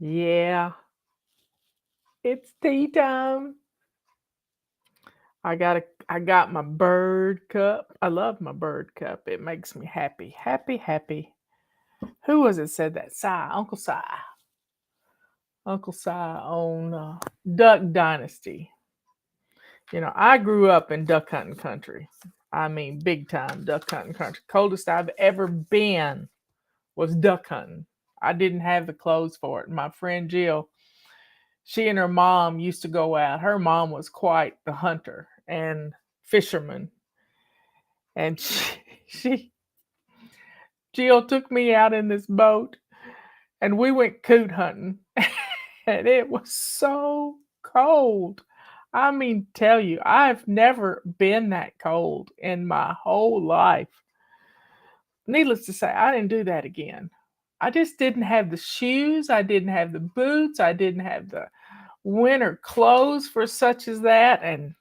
Yeah, it's tea time. I got my bird cup. I love my bird cup. It makes me happy. Happy, happy. Who was it said that? Uncle Si. Uncle Si on Duck Dynasty. I grew up in duck hunting country. I mean, big time duck hunting country. Coldest I've ever been was duck hunting. I didn't have the clothes for it. My friend Jill, she and her mom used to go out. Her mom was quite the hunter and fisherman. And she Jill took me out in this boat and we went coot hunting. And it was so cold. I mean, tell you, I've never been that cold in my whole life. Needless to say, I didn't do that again. I just didn't have the shoes, I didn't have the boots, I didn't have the winter clothes for such as that. And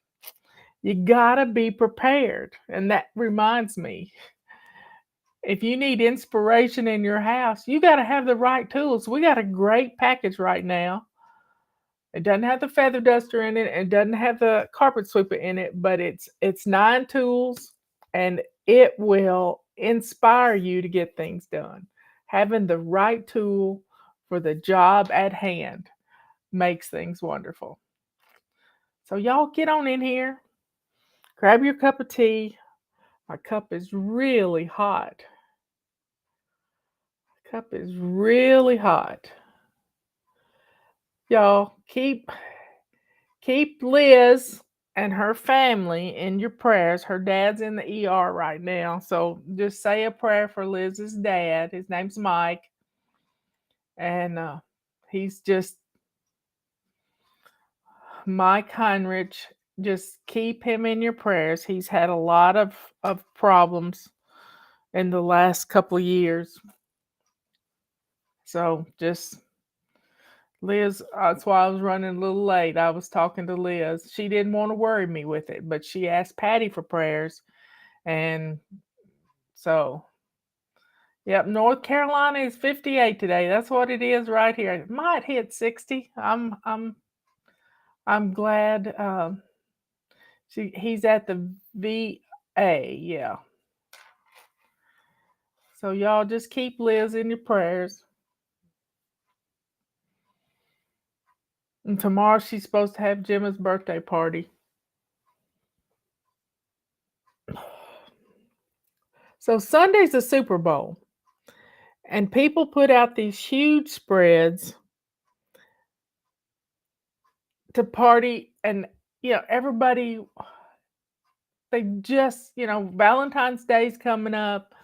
you gotta be prepared. And that reminds me, if you need inspiration in your house, you gotta have the right tools. We got a great package right now. It doesn't have the feather duster in it. It doesn't have the carpet sweeper in it, but it's 9 tools, and it will inspire you to get things done. Having the right tool for the job at hand makes things wonderful. So y'all get on in here, grab your cup of tea. My cup is really hot. Cup is really hot. Y'all keep Liz and her family in your prayers. Her dad's in the ER right now. So just say a prayer for Liz's dad. His name's Mike. And he's just Mike Heinrich. Just keep him in your prayers. He's had a lot of problems in the last couple of years. So just Liz, that's why I was running a little late. I was talking to Liz. She didn't want to worry me with it, but she asked Patty for prayers. And so, yep, North Carolina is 58 today. That's what it is right here. It might hit 60. I'm glad he's at the VA. Yeah. So y'all just keep Liz in your prayers. And tomorrow she's supposed to have Gemma's birthday party. So Sunday's the Super Bowl. And people put out these huge spreads to party, and everybody, they just, Valentine's Day's coming up,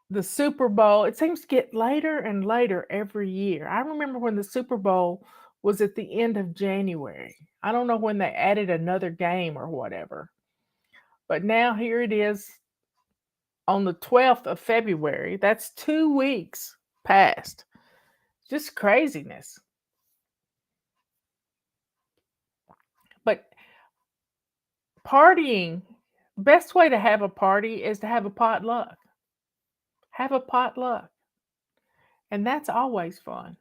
the Super Bowl, it seems to get later and later every year. I remember when the Super Bowl was at the end of January. I don't know when they added another game or whatever. But now here it is on the 12th of February. That's 2 weeks past. Just craziness. But partying, best way to have a party is to have a potluck. Have a potluck. And that's always fun.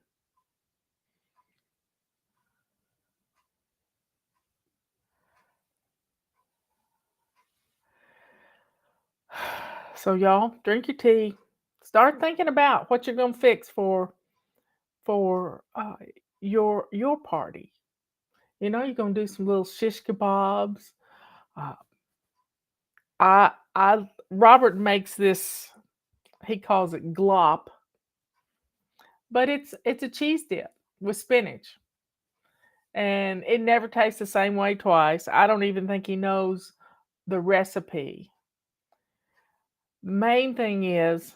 So y'all, drink your tea. Start thinking about what you're gonna fix for your party. You're gonna do some little shish kebabs. Uh, I Robert makes this. He calls it glop, but it's a cheese dip with spinach, and it never tastes the same way twice. I don't even think he knows the recipe. The main thing is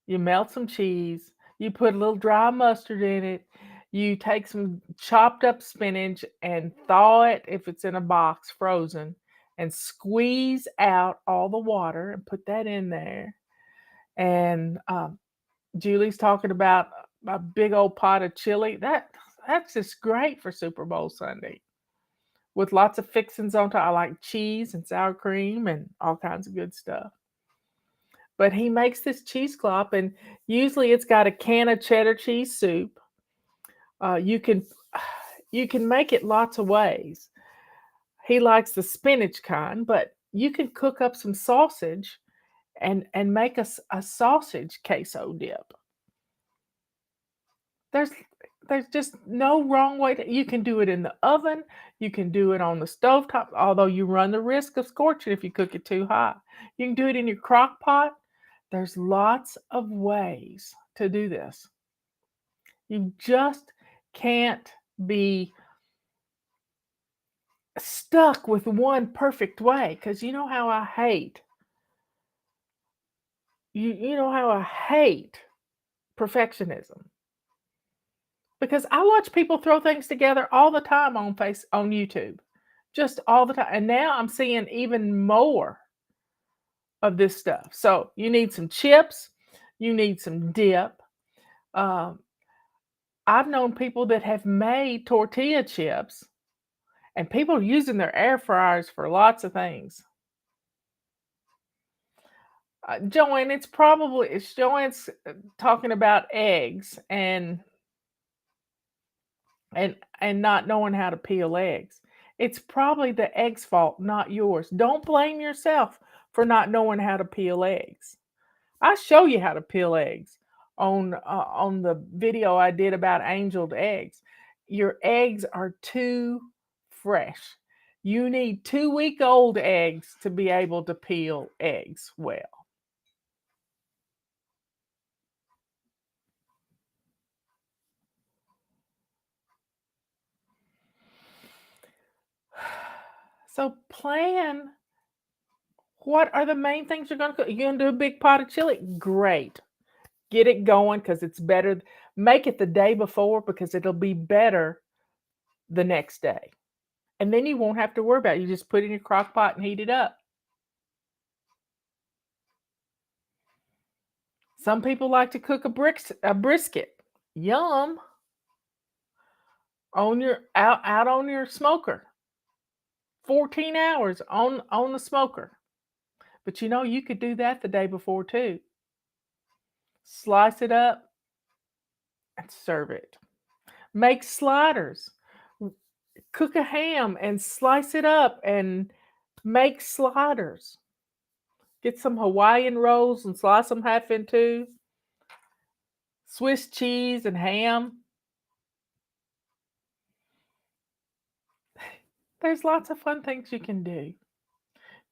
you melt some cheese, you put a little dry mustard in it, you take some chopped up spinach and thaw it if it's in a box frozen, and squeeze out all the water and put that in there. And Julie's talking about a big old pot of chili. That's just great for Super Bowl Sunday with lots of fixings on top. I like cheese and sour cream and all kinds of good stuff. But he makes this cheese clop, and usually it's got a can of cheddar cheese soup. You can you can make it lots of ways. He likes the spinach kind, but you can cook up some sausage and make a sausage queso dip. There's there's just no wrong way to you can do it in the oven, you can do it on the stovetop, although you run the risk of scorching if you cook it too high. You can do it in your crock pot. There's lots of ways to do this. You just can't be stuck with one perfect way because you know how I hate you know how I hate perfectionism. Because I watch people throw things together all the time on YouTube, just all the time, and now I'm seeing even more of this stuff. So, you need some chips, you need some dip. Um, I've known people that have made tortilla chips, and people are using their air fryers for lots of things. Joanne, it's Joanne's talking about eggs and not knowing how to peel eggs. It's probably the egg's fault, not yours. Don't blame yourself for not knowing how to peel eggs. I show you how to peel eggs on the video I did about angeled eggs. Your eggs are too fresh. You need 2-week-old eggs to be able to peel eggs well. So plan what are the main things you're gonna cook. You're gonna do a big pot of chili? Great. Get it going because it's better. Make it the day before because it'll be better the next day. And then you won't have to worry about it. You just put it in your crock pot and heat it up. Some people like to cook a brisket. Yum. On your out on your smoker. 14 hours on the smoker. But you know you could do that the day before too. Slice it up and serve it. Make sliders. Cook a ham and slice it up and make sliders. Get some Hawaiian rolls and slice them half in two. Swiss cheese and ham. There's lots of fun things you can do.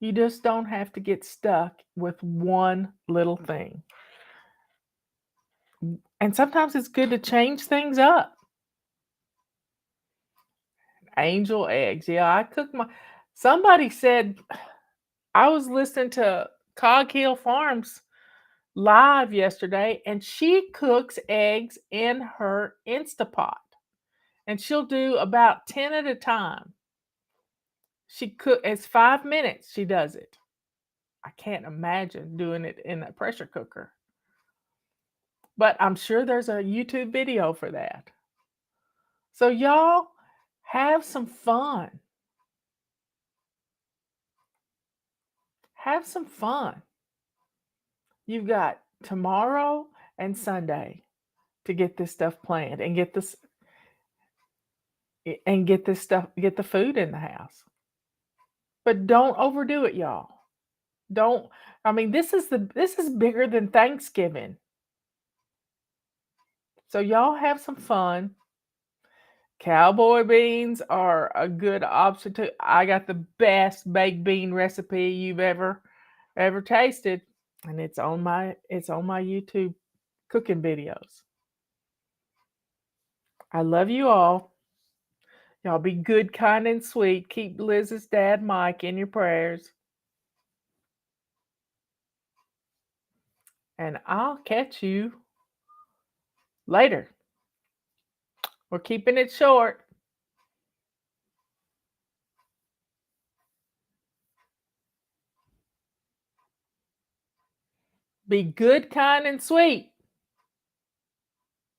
You just don't have to get stuck with one little thing. And sometimes it's good to change things up. Angel eggs. Yeah, I cook my. Somebody said I was listening to Cog Hill Farms live yesterday, and she cooks eggs in her Instapot, and she'll do about 10 at a time. It's 5 minutes. She does it. I can't imagine doing it in a pressure cooker, but I'm sure there's a YouTube video for that. So y'all have some fun. Have some fun. You've got tomorrow and Sunday to get this stuff planned and get the food in the house. But don't overdo it, y'all. Don't I mean this is bigger than Thanksgiving. So y'all have some fun. Cowboy beans are a good option too. I got the best baked bean recipe you've ever tasted, and it's on my YouTube cooking videos. I love you all. Y'all be good, kind, and sweet. Keep Liz's dad, Mike, in your prayers. And I'll catch you later. We're keeping it short. Be good, kind, and sweet.